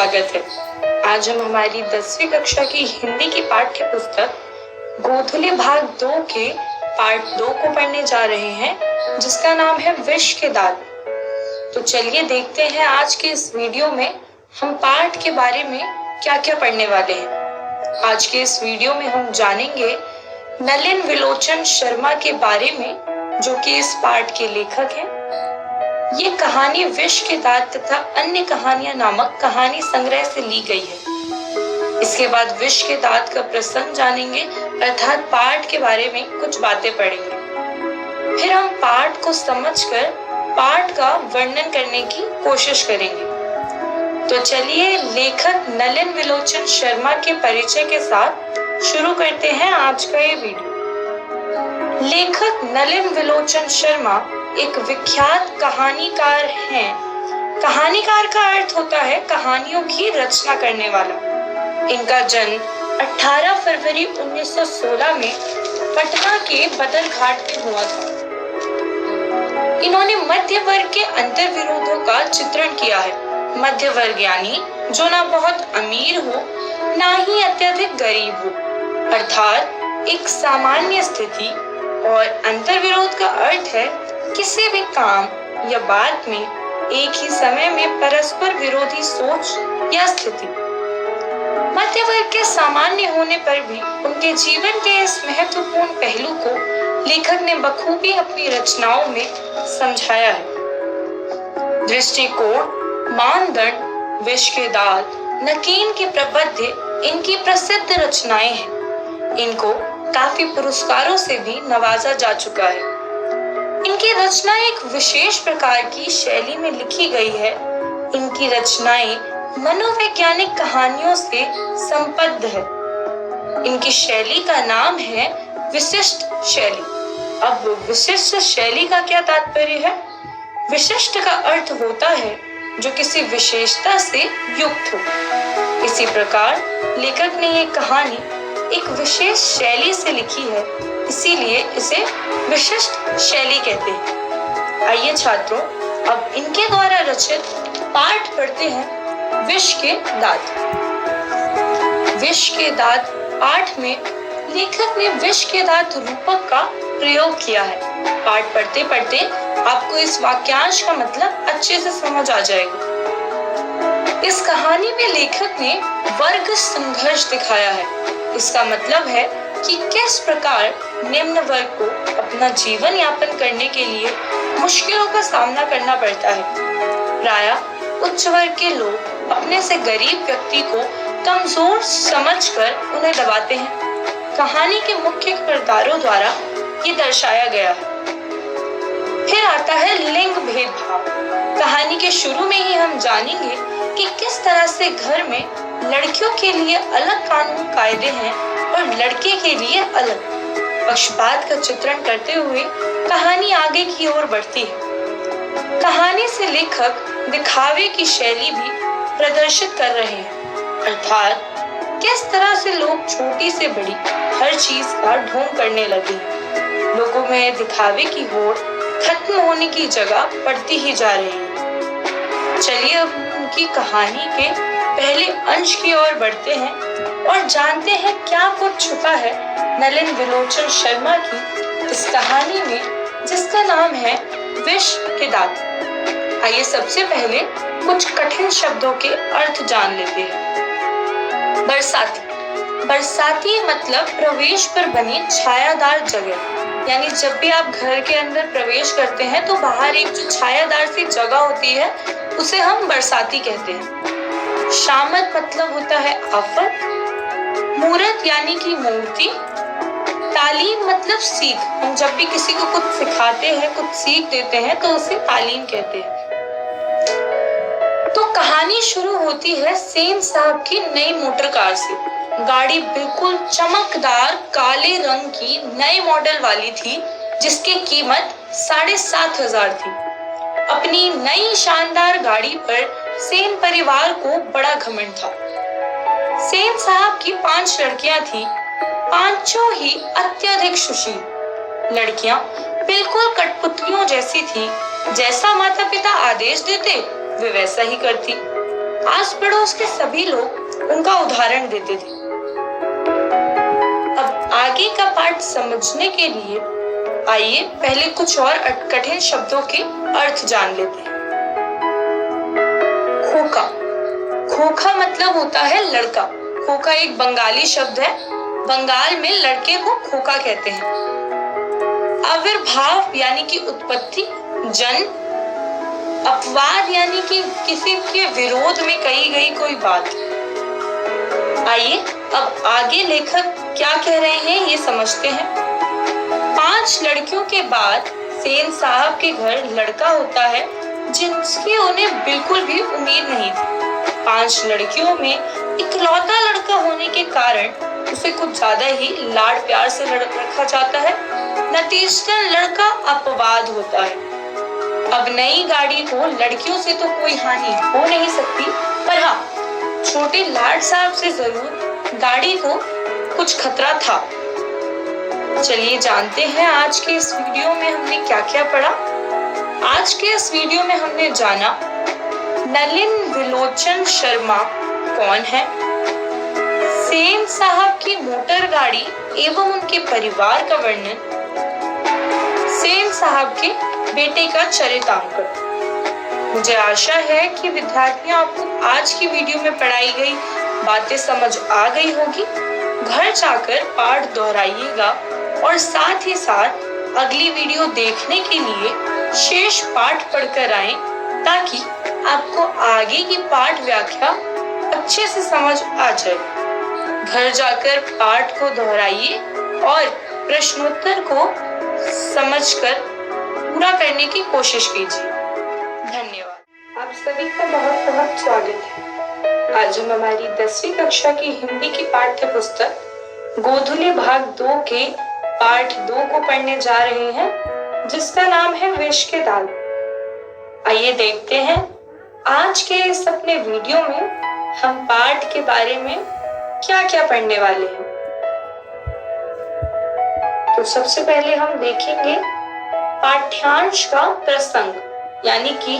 स्वागत है। आज हम हमारी 10वीं कक्षा की हिंदी की पाठ्य पुस्तक गोधुली भाग 2 के पार्ट 2 को पढ़ने जा रहे हैं, जिसका नाम है विष के दांत। तो चलिए देखते हैं आज के इस वीडियो में हम पाठ के बारे में क्या क्या पढ़ने वाले हैं। आज के इस वीडियो में हम जानेंगे नलिन विलोचन शर्मा के बारे में, जो कि इस पाठ के लेखक हैं। ये कहानी विष के दांत तथा अन्य कहानियां नामक कहानी संग्रह से ली गई है। इसके बाद विष के दांत का प्रसंग जानेंगे, अर्थात पाठ के बारे में कुछ बातें पढ़ेंगे। फिर हम पाठ को समझकर पाठ का वर्णन करने की कोशिश करेंगे। तो चलिए लेखक नलिन विलोचन शर्मा के परिचय के साथ शुरू करते हैं आज का ये वीडियो। लेखक नलिन विलोचन शर्मा एक विख्यात कहानीकार हैं। कहानीकार का अर्थ होता है कहानियों की रचना करने वाला। इनका जन्म 18 फरवरी 1916 में पटना के बदरघाट में हुआ था। इन्होंने मध्य वर्ग के अंतर्विरोधों का चित्रण किया है। मध्य वर्ग यानी जो ना बहुत अमीर हो, ना ही अत्यधिक गरीब हो, अर्थात एक सामान्य स्थिति। और अंतर्विरोध का अर्थ है किसी भी काम या बात में एक ही समय में परस्पर विरोधी सोच या स्थिति। मध्य वर्ग के सामान्य होने पर भी उनके जीवन के इस महत्वपूर्ण पहलू को लेखक ने बखूबी अपनी रचनाओं में समझाया है। दृष्टिकोण, मानदंड, विष के दांत, नकीन के प्रबंध इनकी प्रसिद्ध रचनाएं हैं। इनको काफी पुरस्कारों से भी नवाजा जा चुका है। इनकी रचना एक विशेष प्रकार की शैली में लिखी गई है। इनकी रचनाएं मनोवैज्ञानिक कहानियों से संबद्ध है। इनकी शैली का नाम है विशिष्ट शैली। अब विशिष्ट शैली का क्या तात्पर्य है? विशिष्ट का अर्थ होता है जो किसी विशेषता से युक्त हो। इसी प्रकार लेखक ने ये कहानी एक विशेष शैली से लिखी है, इसीलिए इसे विशिष्ट शैली कहते हैं। आइए छात्रों, अब इनके द्वारा रचित पाठ पढ़ते हैं विष के दांत। विष के दांत पाठ में लेखक ने विष के दांत रूपक का प्रयोग किया है। पाठ पढ़ते पढ़ते आपको इस वाक्यांश का मतलब अच्छे से समझ आ जाएगा। इस कहानी में लेखक ने वर्ग संघर्ष दिखाया है। इसका मतलब है कि किस प्रकार निम्न वर्ग को अपना जीवन यापन करने के लिए मुश्किलों का सामना करना पड़ता है। प्रायः उच्च वर्ग के लोग अपने से गरीब व्यक्ति को कमजोर समझकर उन्हें दबाते हैं। कहानी के मुख्य किरदारों द्वारा ये दर्शाया गया है। फिर आता है लिंग भेदभाव। कहानी के शुरू में ही हम जानेंगे कि किस तरह से घर में लड़कियों के लिए अलग कानून कायदे हैं और लड़के के लिए अलग। पक्षपात का चित्रण करते हुए कहानी आगे की ओर बढ़ती है। कहानी से लेखक दिखावे की शैली भी प्रदर्शित कर रहे हैं, अर्थात किस तरह से लोग छोटी से बड़ी हर चीज का ढोंग करने लगे। लोगों में दिखावे की होड़ खत्म होने की जगह बढ़ती ही जा रही है। चलिए अब उनकी कहानी के पहले अंश की ओर बढ़ते हैं और जानते हैं क्या कुछ छुपा है नलिन विलोचन शर्मा की इस कहानी में, जिसका नाम है विष के दांत। आइए सबसे पहले कुछ कठिन शब्दों के अर्थ जान लेते हैं। बरसाती। बरसाती मतलब प्रवेश पर बनी छायादार जगह। यानी जब भी आप घर के अंदर प्रवेश करते हैं तो बाहर एक जो छायादार सी जगह होती है उसे हम बरसाती कहते हैं। शामत मतलब होता है आफत। मूर्त यानी कि मूर्ति। तालीम मतलब सीख। हम जब भी किसी को कुछ सिखाते हैं, कुछ सीख देते हैं तो उसे तालीम कहते हैं। तो कहानी शुरू होती है सेन साहब की नई मोटर कार से। गाड़ी बिल्कुल चमकदार काले रंग की नए मॉडल वाली थी, जिसकी कीमत 7,500 थी। अपनी नई शानदार गाड़ी पर सेन परिवार को बड़ा घमंड था। सेन साहब की 5 लड़कियां थी, पांचों ही अत्यधिक सुशील। लड़कियां बिल्कुल कठपुतलियों जैसी थी। जैसा माता पिता आदेश देते वे वैसा ही करती। आस पड़ोस के सभी लोग उनका उदाहरण देते थे। अब आगे का पाठ समझने के लिए आइए पहले कुछ और कठिन शब्दों के अर्थ जान लेते हैं। खोखा। खोखा मतलब होता है लड़का। खोखा एक बंगाली शब्द है। बंगाल में लड़के को खोखा कहते हैं। आविर्भाव यानी कि उत्पत्ति, जन्म, अपवाद यानी कि किसी के विरोध में कही गई कोई बात। आइए अब आगे लेखक क्या कह रहे हैं ये समझते हैं। 5 लड़कियों के बाद सेन साहब के घर लड़का होता है जिसकी उन्हें बिल्कुल भी उम्मीद नहीं थी। 5 लड़कियों में इकलौता लड़का होने के कारण उसे कुछ ज्यादा ही लाड प्यार से रखा जाता है। नतीजतन लड़का अपवाद होता है। अब नई गाड़ी को लड़कियों से तो कोई हानि हो नहीं सकती, पर हाँ छोटे लाड साहब से जरूर गाड़ी को कुछ खतरा था। चलिए जानते हैं आज के इस वीडियो में हमने क्या क्या पढ़ा। आज के इस वीडियो में हमने जाना नलिन विलोचन शर्मा कौन है, सेन साहब की मोटर गाड़ी एवं उनके परिवार का वर्णन, सेन साहब के बेटे का चरितांकन। मुझे आशा है कि विद्यार्थियों आपको आज की वीडियो में पढ़ाई गई बातें समझ आ गई होगी। घर जाकर पाठ दोहराइएगा और साथ ही साथ अगली वीडियो देखने के लिए शेष पाठ पढ़कर आएं ताकि आपको आगे की पाठ व्याख्या अच्छे से समझ आ जाए। घर जाकर पाठ को दोहराइए और प्रश्नोत्तर को समझकर पूरा करने की कोशिश कीजिए। धन्यवाद। आप सभी का बहुत बहुत स्वागत है। आज हम हमारी 10वीं कक्षा की हिंदी की पाठ्य पुस्तक गोधुली भाग 2 के पाठ 2 को पढ़ने जा रहे हैं, जिसका नाम है विष के दाल। आइए देखते हैं आज के इस अपने वीडियो में हम पाठ के बारे में क्या क्या पढ़ने वाले हैं। तो सबसे पहले हम देखेंगे पाठ्यांश का प्रसंग, यानी कि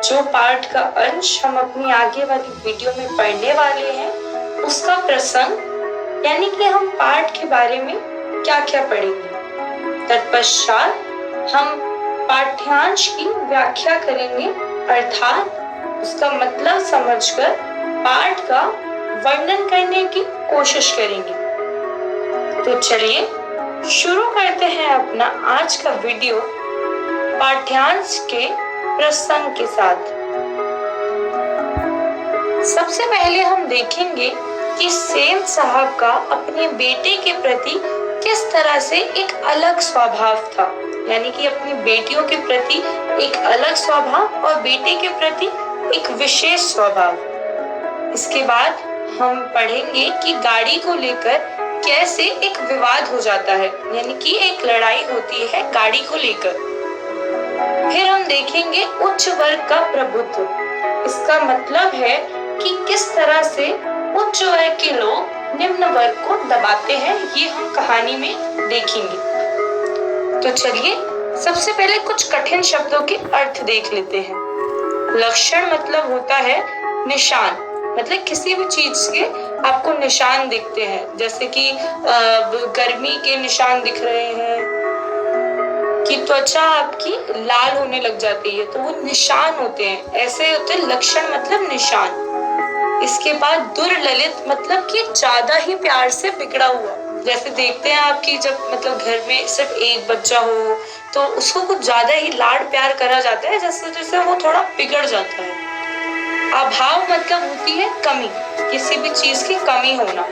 जो पाठ का अंश हम अपनी आगे वाली वीडियो में पढ़ने वाले हैं उसका प्रसंग, यानी कि हम पाठ के बारे में क्या क्या पढ़ेंगे। तत्पश्चात हम पाठ्यांश की व्याख्या करेंगे, अर्थात उसका मतलब समझकर पाठ का वर्णन करने की कोशिश करेंगे। तो चलिए शुरू करते हैं अपना आज का वीडियो पाठ्यांश के प्रसंग के साथ। सबसे पहले हम देखेंगे कि सेन साहब का अपने बेटे के प्रति किस तरह से एक अलग स्वभाव था, यानी कि अपनी बेटियों के प्रति एक अलग स्वभाव और बेटे के प्रति एक विशेष स्वभाव। इसके बाद हम पढ़ेंगे कि गाड़ी को लेकर कैसे एक विवाद हो जाता है, यानी कि एक लड़ाई होती है गाड़ी को लेकर। फिर हम देखेंगे उच्च वर्ग का प्रभुत्व। इसका मतलब है कि किस तरह से उच्च वर्ग के लोग निम्न वर्ग को दबाते हैं, ये हम कहानी में देखेंगे। तो चलिए सबसे पहले कुछ कठिन शब्दों के अर्थ देख लेते हैं। लक्षण मतलब होता है निशान, मतलब किसी भी चीज के आपको निशान दिखते हैं, जैसे कि गर्मी के निशान दिख रहे हैं, कि त्वचा आपकी लाल होने लग जाती है, तो वो निशान होते हैं, ऐसे होते हैं लक्षण मतलब निशान। इसके बाद दुर्ललित मतलब कि ज्यादा ही प्यार से बिगड़ा हुआ, जैसे देखते हैं आपकी जब मतलब घर में सिर्फ एक बच्चा हो तो उसको कुछ ज्यादा ही लाड प्यार करा जाता है, जैसे जैसे वो थोड़ा बिगड़ जाता है। अभाव मतलब होती है कमी, किसी भी चीज की कमी होना।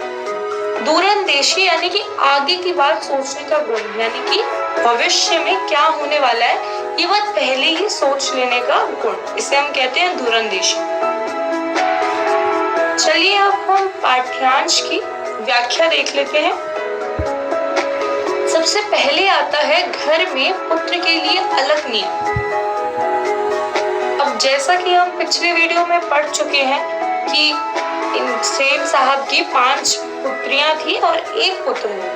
दूरंदेशी यानी कि आगे की बात सोचने का गुण, यानी कि भविष्य में क्या होने वाला है ये बात पहले ही सोच लेने का गुण, इसे हम कहते हैं दूरंदेशी। चलिए अब हम पाठ्यांश की व्याख्या देख लेते हैं। सबसे पहले आता है घर में पुत्र के लिए अलग नियम। अब जैसा कि हम पिछले वीडियो में पढ़ चुके हैं कि सेन साहब की 5 पुत्रियां थी और 1 पुत्र है,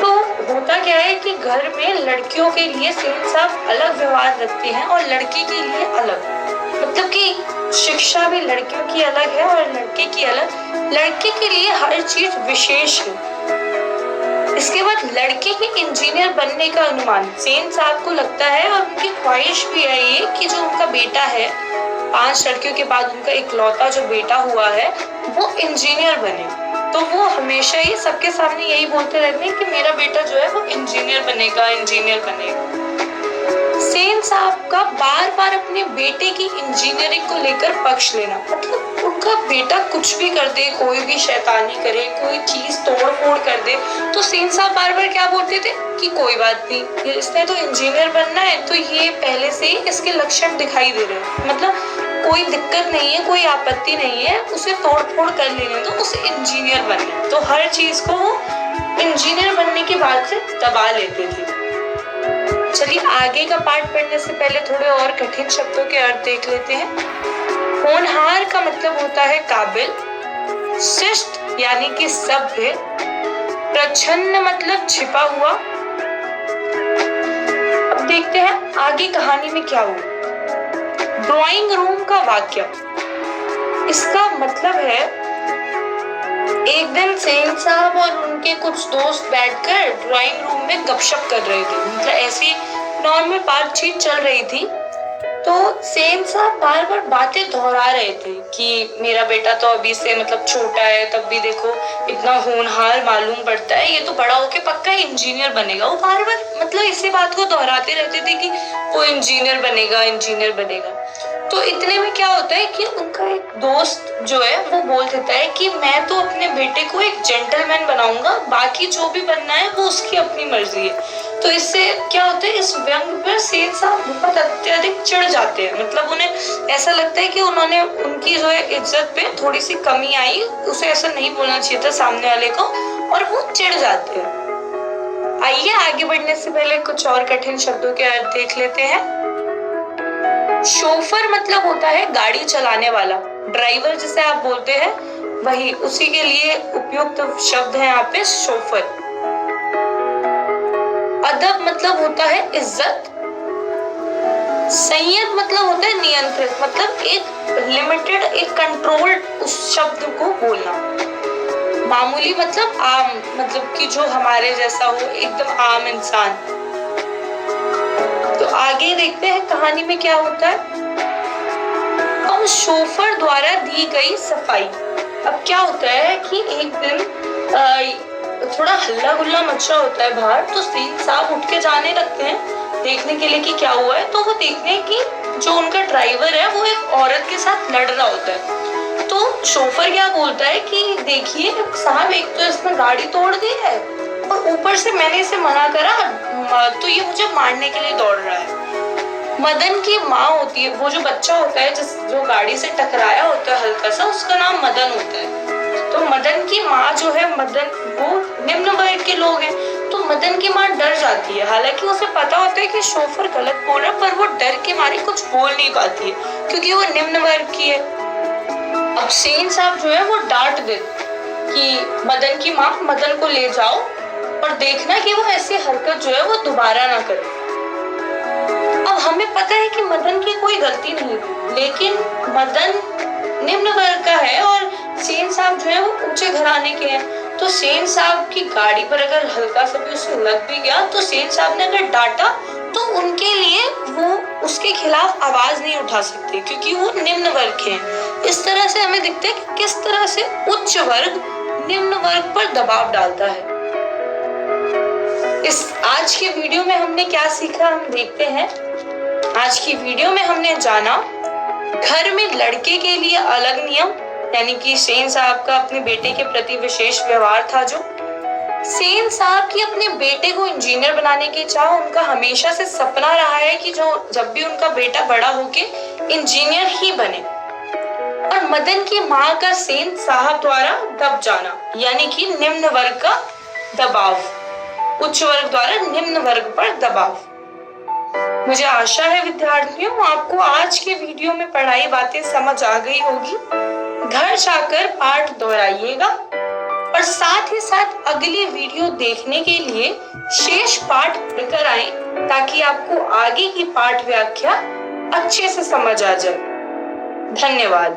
तो होता क्या है कि घर में लड़कियों के लिए सेन साहब अलग व्यवहार रखते हैं और लड़की के लिए अलग, मतलब कि शिक्षा भी लड़कियों की अलग है और लड़के की अलग। लड़के के लिए हर चीज विशेष है। इसके बाद लड़के के इंजीनियर बनने का अनुमान सेन साहब को लगता है और उनकी ख्वाहिश भी है ये कि जो उनका बेटा है, 5 लड़कियों के बाद उनका इकलौता जो बेटा हुआ है वो इंजीनियर बने। तो वो हमेशा ही सबके सामने यही बोलते रहते हैं कि मेरा बेटा जो है वो इंजीनियर बनेगा, इंजीनियर बनेगा। सेन साहब का बार बार अपने बेटे की इंजीनियरिंग को लेकर पक्ष लेना, मतलब उनका बेटा कुछ भी कर दे, कोई भी शैतानी करे, कोई चीज तोड़ फोड़ कर दे, तो सेन साहब बार बार क्या बोलते थे कि कोई बात नहीं, इसने तो इंजीनियर बनना है, तो ये पहले से ही इसके लक्षण दिखाई दे रहे हैं, मतलब कोई दिक्कत नहीं है, कोई आपत्ति नहीं है, उसे तोड़ फोड़ कर लेने तो उसे इंजीनियर बनना। तो हर चीज को वो इंजीनियर बनने की बात से दबा लेते थे। चलिए आगे का पार्ट पढ़ने से पहले थोड़े और कठिन शब्दों के अर्थ देख लेते हैं। होनहार का मतलब होता है काबिल, शिष्ट यानी कि सभ्य, प्रच्छन्न मतलब छिपा हुआ। अब देखते हैं आगे कहानी में क्या हुआ। ड्राइंग रूम का वाक्य, इसका मतलब है एक दिन सेन साहब और उनके कुछ दोस्त बैठकर ड्राइंग रूम में गपशप कर रहे थे, मतलब ऐसी नॉर्मल बातचीत चल रही थी। तो सेन साहब बार बार बातें दोहरा रहे थे कि मेरा बेटा तो अभी से मतलब छोटा है, तब भी देखो इतना होनहार मालूम पड़ता है, ये तो बड़ा होके पक्का इंजीनियर बनेगा। वो बार बार मतलब इसी बात को दोहराते रहते थे कि वो इंजीनियर बनेगा, इंजीनियर बनेगा। तो इतने में क्या होता है कि उनका एक दोस्त जो है वो बोल देता है कि मैं तो अपने बेटे को एक जेंटलमैन बनाऊंगा, बाकी जो भी बनना है वो उसकी अपनी मर्जी है। तो इससे क्या होता है, इस व्यंग पर सेन साहब बहुत अत्यधिक चिढ़ जाते हैं, मतलब उन्हें ऐसा लगता है कि उन्होंने उनकी जो है इज्जत पे थोड़ी सी कमी आई, उसे ऐसा नहीं बोलना चाहिए था सामने वाले को, और वो चिढ़ जाते हैं। आइए आगे बढ़ने से पहले कुछ और कठिन शब्दों के अर्थ देख लेते हैं। शोफर मतलब होता है गाड़ी चलाने वाला, ड्राइवर जिसे आप बोलते हैं वही, उसी के लिए उपयुक्त शब्द है यहाँ पे शोफर। अदब मतलब होता है इज्जत। संयत मतलब होता है नियंत्रित, मतलब एक लिमिटेड, एक कंट्रोल्ड उस शब्द को बोलना। मामूली मतलब आम, मतलब कि जो हमारे जैसा हो, एकदम आम इंसान। तो आगे देखते हैं कहानी में क्या होता है। अब शोफर द्वारा दी गई सफाई। अब क्या होता है कि एक दिन थोड़ा हल्ला गुल्ला मच रहा होता है बाहर, तो सेन साहब उठ के जाने लगते हैं देखने के लिए कि क्या हुआ है। तो वो देखते हैं कि जो उनका ड्राइवर है वो एक औरत के साथ लड़ रहा होता है। तो शोफर क्या बोलता है कि देखिए साहब, एक तो इसने गाड़ी तोड़ दी है और ऊपर से मैंने इसे मना करा तो ये मुझे मारने के लिए दौड़ रहा है। मदन की माँ होती है, वो जो बच्चा होता है जो गाड़ी से टकराया होता है हल्का सा, उसका नाम मदन होता है। तो मदन की माँ जो है, मदन वो निम्न वर्ग के लोग हैं, तो मदन की माँ डर जाती है। हालांकि उसे पता होता है कि शोफर गलत बोल रहा है, पर वो डर के मारे कुछ बोल नहीं पाती है क्योंकि वो निम्न वर्ग की है। अब सेन साहब जो है वो डांट दे कि मदन की माँ, मदन को ले जाओ और देखना कि वो ऐसी हरकत जो है वो दोबारा ना करे। अब हमें पता है कि मदन की कोई गलती नहीं थी, लेकिन मदन निम्न वर्ग का है और सेन साहब जो है वो ऊंचे घराने के हैं। तो सेन साहब की गाड़ी पर अगर हल्का सा भी उसे लग भी गया, तो सेन साहब ने अगर डांटा तो उनके लिए वो उसके खिलाफ आवाज नहीं उठा सकते क्योंकि वो निम्न वर्ग के हैं। इस तरह से हमें दिखता है कि किस तरह से उच्च वर्ग निम्न वर्ग पर दबाव डालता है। इस आज के वीडियो में हमने क्या सीखा, हम देखते हैं। आज की वीडियो में हमने जाना घर में लड़के के लिए अलग नियम, यानी कि सेन साहब का अपने बेटे के प्रति विशेष व्यवहार था। जो सेन साहब की अपने बेटे को इंजीनियर बनाने की चाह, उनका हमेशा से सपना रहा है कि जो जब भी उनका बेटा बड़ा होके इंजीनियर ही बने। और मदन की माँ का सेन साहब द्वारा दब जाना, यानी कि निम्न वर्ग का दबाव, उच्च वर्ग द्वारा निम्न वर्ग पर दबाव। मुझे आशा है विद्यार्थियों आपको आज के वीडियो में पढ़ाई बातें समझ आ गई होगी। घर जाकर पाठ दोहराइएगा और साथ ही साथ अगली वीडियो देखने के लिए शेष पाठ पढ़कर आएं ताकि आपको आगे की पाठ व्याख्या अच्छे से समझ आ जाए। धन्यवाद।